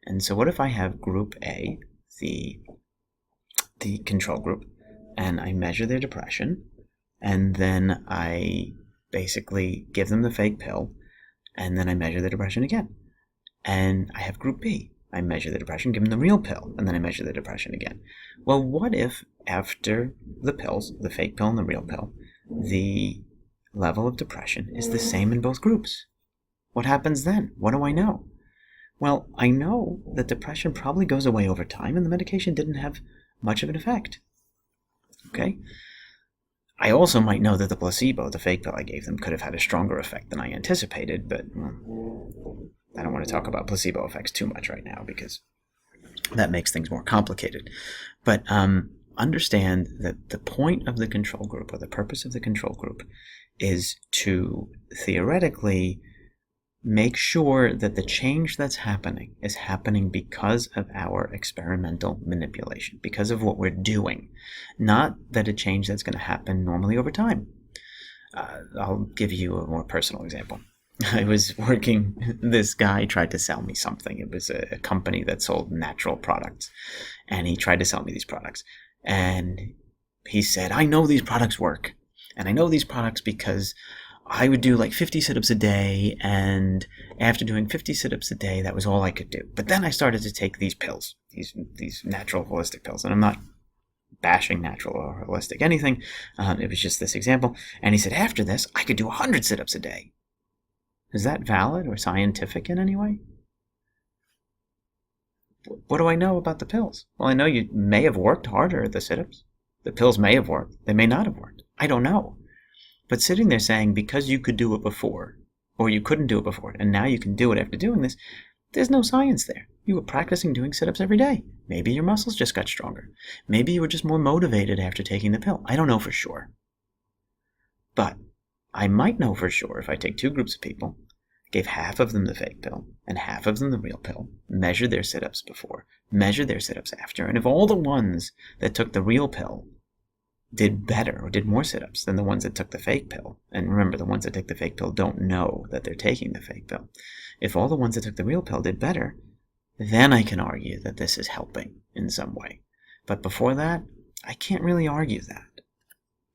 And so what if I have group A, the control group, and I measure their depression, and then I basically give them the fake pill, and then I measure the depression again. And I have group B. I measure the depression, give them the real pill, and then I measure the depression again. Well, what if after the pills, the fake pill and the real pill, the level of depression is the same in both groups? What happens then? What do I know? Well, I know that depression probably goes away over time, and the medication didn't have much of an effect. Okay? I also might know that the placebo, the fake pill I gave them, could have had a stronger effect than I anticipated, but I don't want to talk about placebo effects too much right now because that makes things more complicated. But understand that the point of the control group, or the purpose of the control group, is to theoretically make sure that the change that's happening is happening because of our experimental manipulation, because of what we're doing, not that a change that's going to happen normally over time. I'll give you a more personal example. I was working, this guy tried to sell me something. It was a company that sold natural products, and he tried to sell me these products. And he said, I know these products work, and I know these products because I would do like 50 sit-ups a day, and after doing 50 sit-ups a day, that was all I could do. But then I started to take these pills, these natural holistic pills, and I'm not bashing natural or holistic anything. It was just this example. And he said, after this, I could do 100 sit-ups a day. Is that valid or scientific in any way? What do I know about the pills? Well, I know you may have worked harder at the sit-ups. The pills may have worked. They may not have worked. I don't know. But sitting there saying, because you could do it before, or you couldn't do it before, and now you can do it after doing this, there's no science there. You were practicing doing sit-ups every day. Maybe your muscles just got stronger. Maybe you were just more motivated after taking the pill. I don't know for sure. But I might know for sure if I take two groups of people, gave half of them the fake pill and half of them the real pill, measured their sit-ups before, measured their sit-ups after, and if all the ones that took the real pill did better or did more sit-ups than the ones that took the fake pill, and remember, the ones that take the fake pill don't know that they're taking the fake pill. If all the ones that took the real pill did better, then I can argue that this is helping in some way. But before that, I can't really argue that.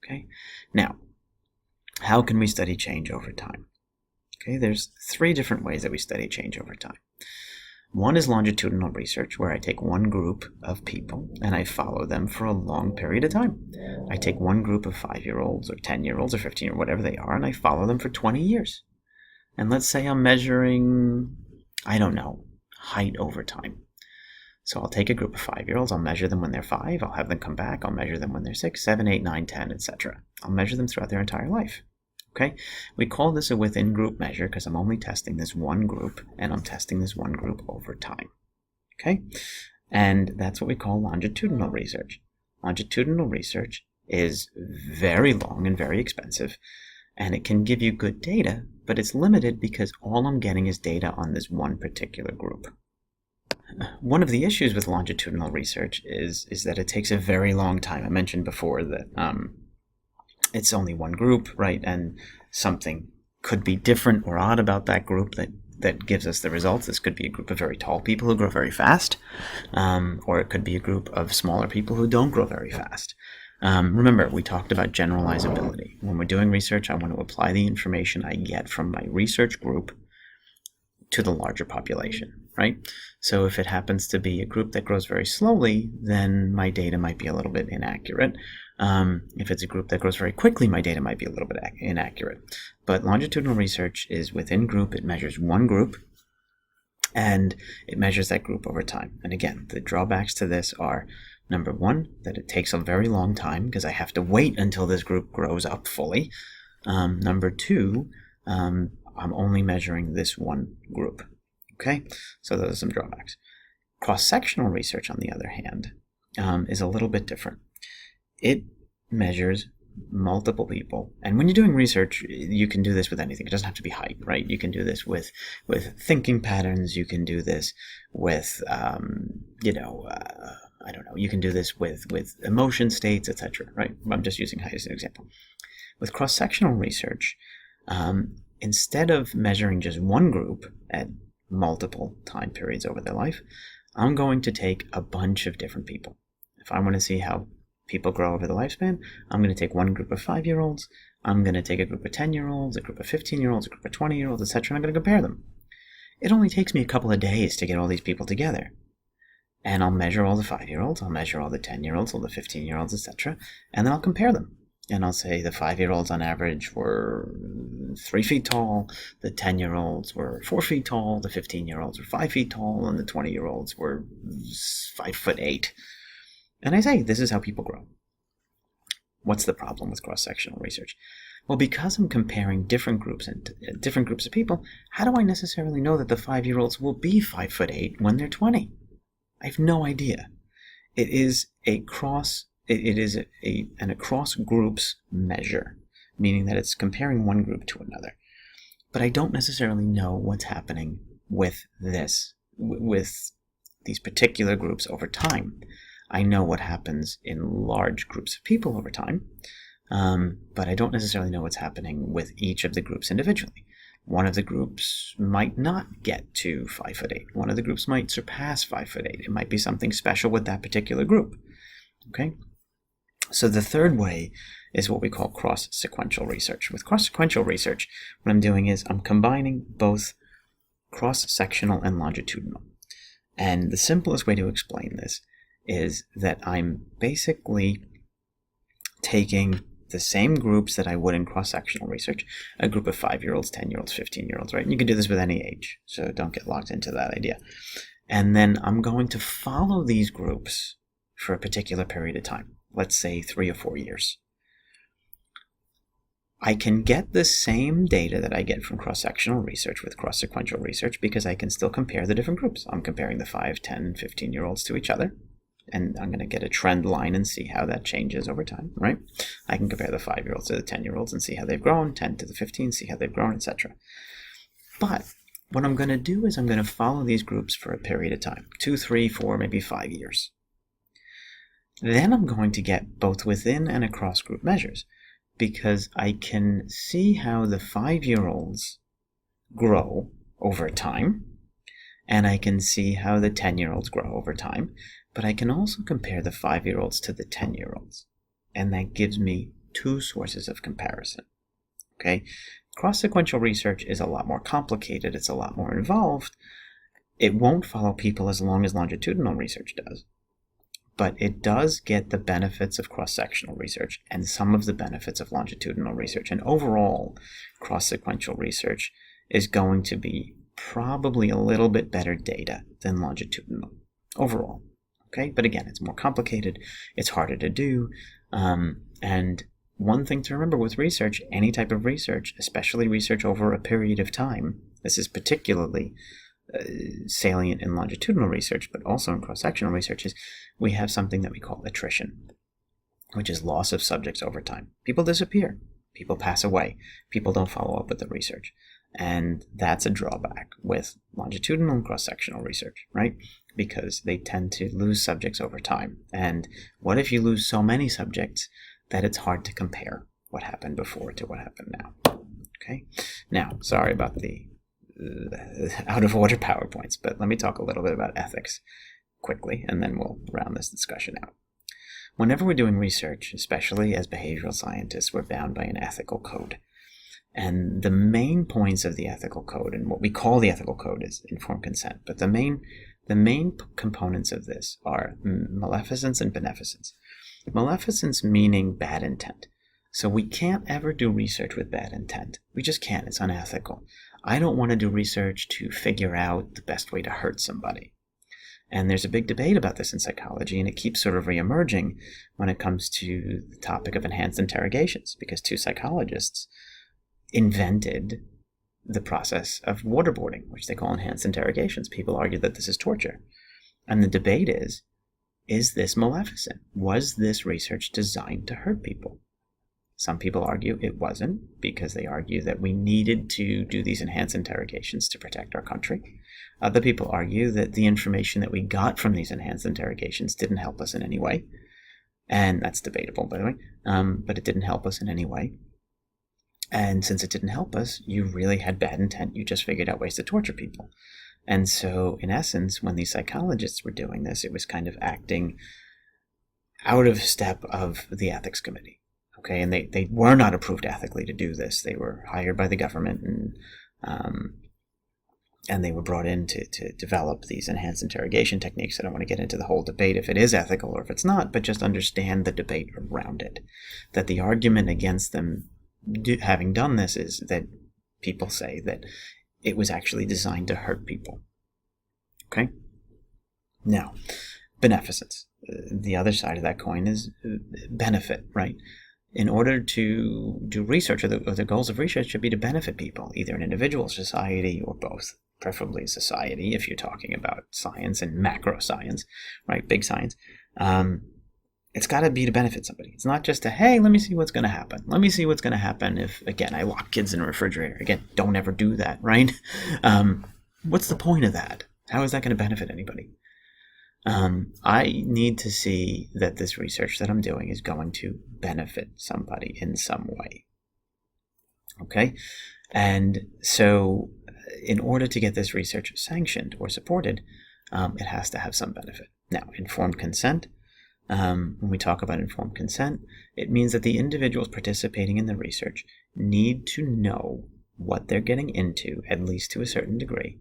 Okay? Now, how can we study change over time? Okay, there's 3 different ways that we study change over time. One is longitudinal research, where I take one group of people and I follow them for a long period of time. I take one group of 5-year-olds or 10-year-olds or 15 or whatever they are, and I follow them for 20 years. And let's say I'm measuring, I don't know, height over time. So I'll take a group of 5-year-olds, I'll measure them when they're 5, I'll have them come back, I'll measure them when they're 6, 7, 8, 9, 10, etc. I'll measure them throughout their entire life. Okay, we call this a within-group measure because I'm only testing this one group, and I'm testing this one group over time. Okay, and that's what we call longitudinal research. Longitudinal research is very long and very expensive, and it can give you good data, but it's limited because all I'm getting is data on this one particular group. One of the issues with longitudinal research is that it takes a very long time. I mentioned before that it's only one group, right? And something could be different or odd about that group that gives us the results. This could be a group of very tall people who grow very fast, or it could be a group of smaller people who don't grow very fast. Remember, we talked about generalizability. When we're doing research, I want to apply the information I get from my research group to the larger population, right? So if it happens to be a group that grows very slowly, then my data might be a little bit inaccurate. If it's a group that grows very quickly, my data might be a little bit inaccurate. But longitudinal research is within group. It measures one group, and it measures that group over time. And again, the drawbacks to this are, number one, that it takes a very long time because I have to wait until this group grows up fully. Number two, I'm only measuring this one group. Okay, so those are some drawbacks. Cross-sectional research, on the other hand, is a little bit different. It measures multiple people, and when you're doing research, you can do this with anything. It doesn't have to be height, right? You can do this with thinking patterns. You can do this with, I don't know. You can do this with emotion states, etc. Right? I'm just using height as an example. With cross-sectional research, instead of measuring just one group at multiple time periods over their life, I'm going to take a bunch of different people. If I want to see how people grow over the lifespan, I'm going to take one group of 5-year-olds, I'm going to take a group of 10-year-olds, a group of 15-year-olds, a group of 20-year-olds, etc., and I'm going to compare them. It only takes me a couple of days to get all these people together. And I'll measure all the 5-year-olds, I'll measure all the 10-year-olds, all the 15-year-olds, etc., and then I'll compare them. And I'll say the 5-year-olds on average were 3 feet tall, the 10-year-olds were 4 feet tall, the 15-year-olds were 5 feet tall, and the 20-year-olds were 5'8". And I say, this is how people grow. What's the problem with cross-sectional research? Well, because I'm comparing different groups and different groups of people, how do I necessarily know that the 5-year-olds will be 5'8" when they're 20? I have no idea. It is a cross groups measure, meaning that it's comparing one group to another. But I don't necessarily know what's happening with these particular groups over time. I know what happens in large groups of people over time, but I don't necessarily know what's happening with each of the groups individually. One of the groups might not get to 5'8". One of the groups might surpass 5'8". It might be something special with that particular group. Okay? So the third way is what we call cross-sequential research. With cross-sequential research, what I'm doing is I'm combining both cross-sectional and longitudinal. And the simplest way to explain this is that I'm basically taking the same groups that I would in cross-sectional research, a group of 5-year-olds, 10-year-olds, 15-year-olds, right? And you can do this with any age, so don't get locked into that idea. And then I'm going to follow these groups for a particular period of time, let's say 3 or 4 years. I can get the same data that I get from cross-sectional research with cross-sequential research because I can still compare the different groups. I'm comparing the 5, 10, 15-year-olds to each other, and I'm going to get a trend line and see how that changes over time, right? I can compare the 5-year-olds to the 10-year-olds and see how they've grown, 10 to the 15, see how they've grown, etc. But what I'm going to do is I'm going to follow these groups for a period of time, 2, 3, 4, maybe 5 years. Then I'm going to get both within and across group measures, because I can see how the 5-year-olds grow over time, and I can see how the 10-year-olds grow over time, but I can also compare the 5-year-olds to the 10-year-olds, and that gives me 2 sources of comparison. Okay? Cross-sequential research is a lot more complicated, it's a lot more involved. It won't follow people as long as longitudinal research does, but it does get the benefits of cross-sectional research and some of the benefits of longitudinal research. And overall, cross-sequential research is going to be probably a little bit better data than longitudinal overall. Okay, but again, it's more complicated, it's harder to do, and one thing to remember with research, any type of research, especially research over a period of time, this is particularly salient in longitudinal research, but also in cross-sectional research, is we have something that we call attrition, which is loss of subjects over time. People disappear, people pass away, people don't follow up with the research. And that's a drawback with longitudinal and cross-sectional research, right? Because they tend to lose subjects over time. And what if you lose so many subjects that it's hard to compare what happened before to what happened now? Okay? Now, sorry about the out-of-order PowerPoints, but let me talk a little bit about ethics quickly, and then we'll round this discussion out. Whenever we're doing research, especially as behavioral scientists, we're bound by an ethical code. And the main points of the ethical code, and what we call the ethical code, is informed consent. But the main components of this are maleficence and beneficence. Maleficence meaning bad intent. So we can't ever do research with bad intent. We just can't. It's unethical. I don't want to do research to figure out the best way to hurt somebody. And there's a big debate about this in psychology, and it keeps sort of reemerging when it comes to the topic of enhanced interrogations, because 2 psychologists invented the process of waterboarding, which they call enhanced interrogations. People argue that this is torture. And the debate is this maleficent? Was this research designed to hurt people? Some people argue it wasn't, because they argue that we needed to do these enhanced interrogations to protect our country. Other people argue that the information that we got from these enhanced interrogations didn't help us in any way. And that's debatable, by the way, but it didn't help us in any way. And since it didn't help us, you really had bad intent. You just figured out ways to torture people. And so, in essence, when these psychologists were doing this, it was kind of acting out of step of the ethics committee. Okay, and they were not approved ethically to do this. They were hired by the government, and they were brought in to develop these enhanced interrogation techniques. I don't want to get into the whole debate if it is ethical or if it's not, but just understand the debate around it. That the argument against them having done this is that people say that it was actually designed to hurt people. Okay? Now, beneficence. The other side of that coin is benefit, right? In order to do research, or the goals of research should be to benefit people, either an individual, society, or both. Preferably society, if you're talking about science and macro science, right? Big science. It's got to be to benefit somebody. It's not just hey, let me see what's going to happen. Let me see what's going to happen if, again, I lock kids in a refrigerator. Again, don't ever do that, right? What's the point of that? How is that going to benefit anybody? I need to see that this research that I'm doing is going to benefit somebody in some way. Okay? And so in order to get this research sanctioned or supported, it has to have some benefit. Now, informed consent. When we talk about informed consent, it means that the individuals participating in the research need to know what they're getting into, at least to a certain degree,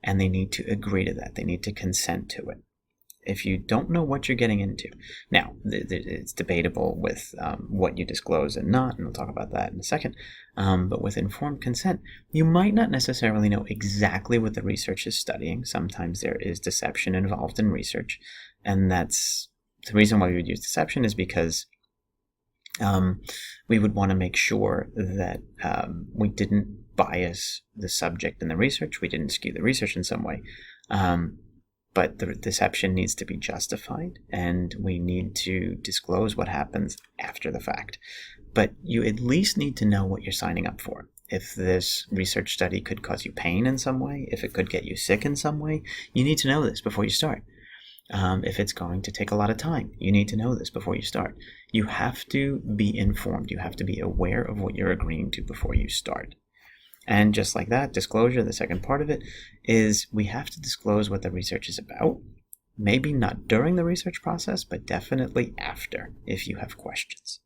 and they need to agree to that. They need to consent to it. If you don't know what you're getting into, now it's debatable with what you disclose and not, and we'll talk about that in a second, but with informed consent, you might not necessarily know exactly what the research is studying. Sometimes there is deception involved in research, and that's the reason why we would use deception is because we would want to make sure that we didn't bias the subject in the research, we didn't skew the research in some way, but the deception needs to be justified, and we need to disclose what happens after the fact. But you at least need to know what you're signing up for. if this research study could cause you pain in some way, if it could get you sick in some way, you need to know this before you start. If it's going to take a lot of time, you need to know this before you start. You have to be informed. You have to be aware of what you're agreeing to before you start. And just like that, disclosure, the second part of it, is we have to disclose what the research is about. Maybe not during the research process, but definitely after, if you have questions.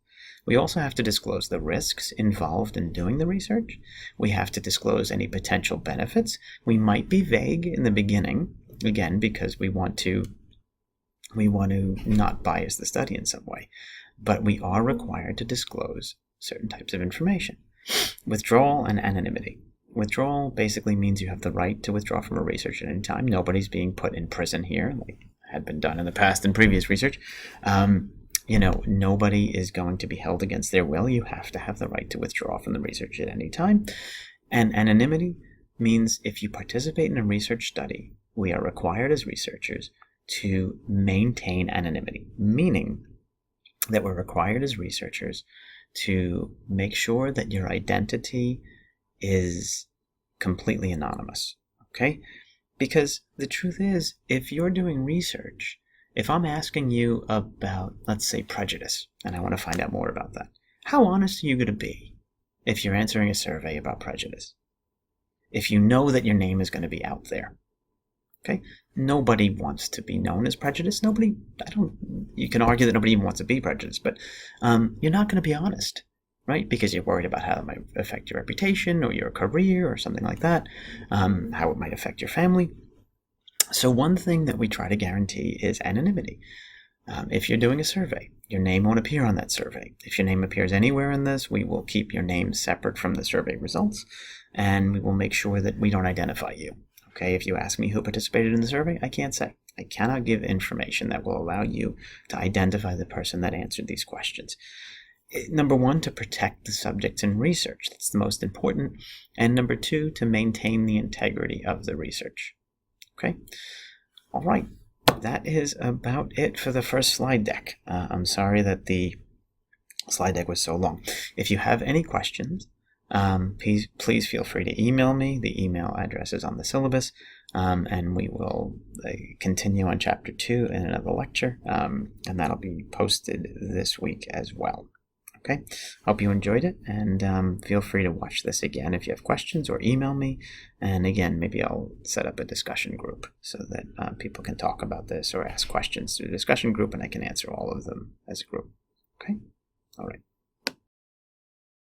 We also have to disclose the risks involved in doing the research. We have to disclose any potential benefits. We might be vague in the beginning, again, because we want to not bias the study in some way, but we are required to disclose certain types of information. Withdrawal and anonymity. Withdrawal basically means you have the right to withdraw from a research at any time. Nobody's being put in prison here, like had been done in the past in previous research. Nobody is going to be held against their will. You have to have the right to withdraw from the research at any time. And anonymity means if you participate in a research study, we are required as researchers to maintain anonymity, meaning that we're required as researchers to make sure that your identity is completely anonymous, okay? Because the truth is, if you're doing research, if I'm asking you about, let's say, prejudice, and I want to find out more about that, how honest are you going to be if you're answering a survey about prejudice? If you know that your name is going to be out there, okay? Nobody wants to be known as prejudiced. You can argue that nobody even wants to be prejudiced, but you're not going to be honest, right? Because you're worried about how it might affect your reputation or your career or something like that, how it might affect your family. So one thing that we try to guarantee is anonymity. If you're doing a survey, your name won't appear on that survey. If your name appears anywhere in this, we will keep your name separate from the survey results, and we will make sure that we don't identify you. Okay, if you ask me who participated in the survey, I can't say. I cannot give information that will allow you to identify the person that answered these questions. Number one, to protect the subjects in research. That's the most important. And number two, to maintain the integrity of the research. Okay? All right. That is about it for the first slide deck. I'm sorry that the slide deck was so long. If you have any questions, please feel free to email me. The email address is on the syllabus, and we will continue on Chapter 2 in another lecture, and that'll be posted this week as well. Okay, hope you enjoyed it, and feel free to watch this again if you have questions, or email me. And again, maybe I'll set up a discussion group so that people can talk about this or ask questions through the discussion group, and I can answer all of them as a group. Okay, all right.